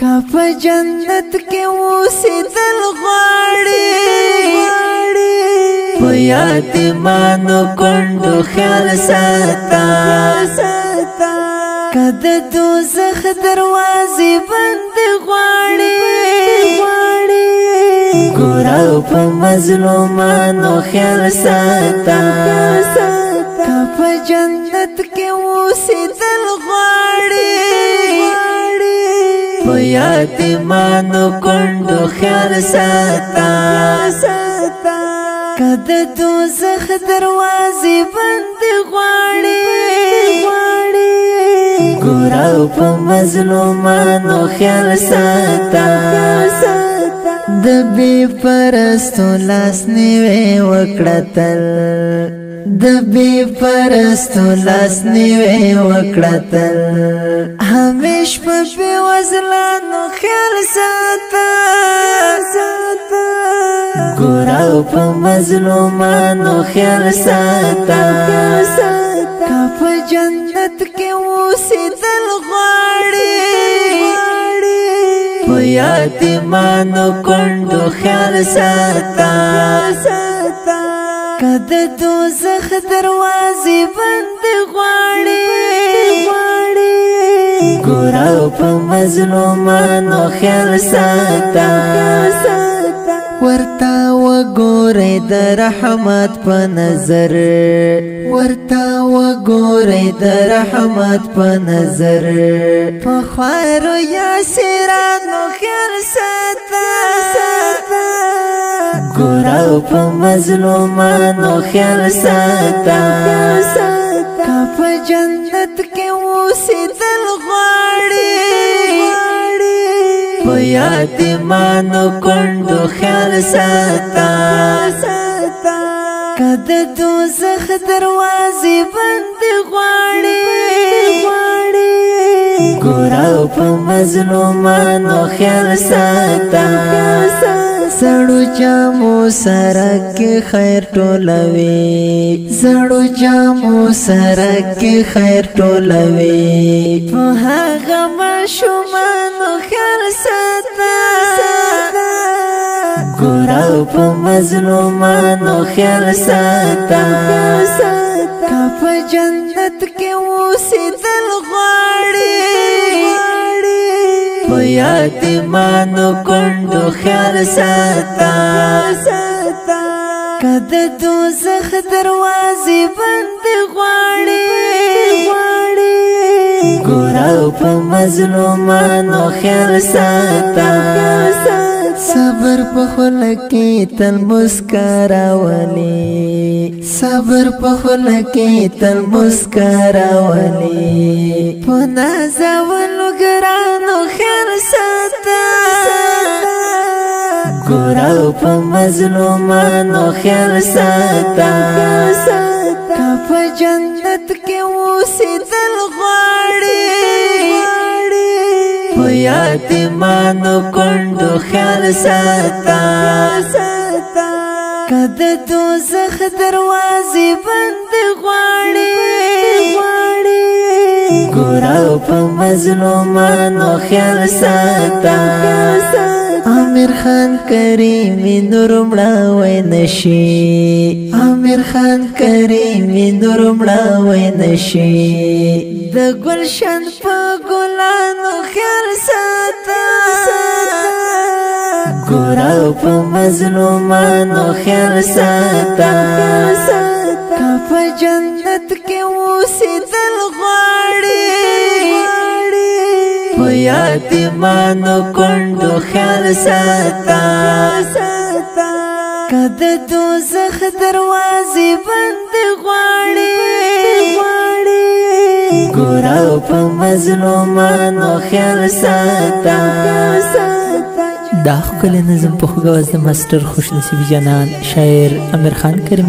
کاپ جنت کې اوسېدل غواړي په یتیمانو کونډو خیال ساته که د دوزخ دروازې بندې غواړي ګوره په مظلومانو خیال ساته که په جنت کې اوسېدل غواړي په یتیمانو کونډو خیال ساته که د دوزخ دروازې بندې غواړي ګوره په مظلومانو خیال ساته د بې پرستو لاس نیوی وکړه تل د بې پرستو لاس نیوی وکړه تل همیش په بې وزلانو خیال ساته ګوره په مظلومانو خیال ساته که په جنت کې اوسېدل غواړي په یتیمانو کونډو خیال ساته که د دوزخ دروازې بندې غواړي ګوره په مظلومانو خیال ساته ورته وګورئ د رحمت په نظر ورته وګورئ د رحمت په نظر په خوارو یاسرانو خیال ساته ګوره په مظلومانو خیال ساته که په جنت کې اوسېدل غواړي په یتیمانو کونډو خیال ساته که د دوزخ دروازې بندې غواړي ګوره په مظلومانو خیال ساته زړو جامو سرک کې خیر ټولوي زړو جامو سرک کې خیر ټولوي په هغه ماشومانو خیال ساته ګوره په مظلومانو خیال ساته که په جنت کې اوسېدل غواړي په یتیمانو کونډو خیال ساته که د دوزخ دروازې بندې غواړي ګوره په مظلومانو خیال ساته صبر په خوله کې تل مسکا راولي صبر په خوله کې تل مسکا راولي په نازولو ګرانو خیال ساته ګوره په مظلومانو خیال ساته که په جنت کې اوسېدل غواړي په یتیمانو کونډو خیال ساته که د دوزخ دروازې بندې غواړي ګوره په مظلومانو خیال ساته امیر خان کریمی نور مړاوی نشي امیر خان کریمی نور مړاوی نشي د ګلشن په ګلانو خیال ساته ګوره په مظلومانو خیال ساته که په جنت کې اوسېدل غواړي په یتیمانو کونډو خیال ساته که د دوزخ دروازې بندې غواړي ګوره په مظلومانو خیال ساته دا ښکلی نظم په خوږ آواز د ماسټر خوش نصیب جانان شاعر امیر خان کریم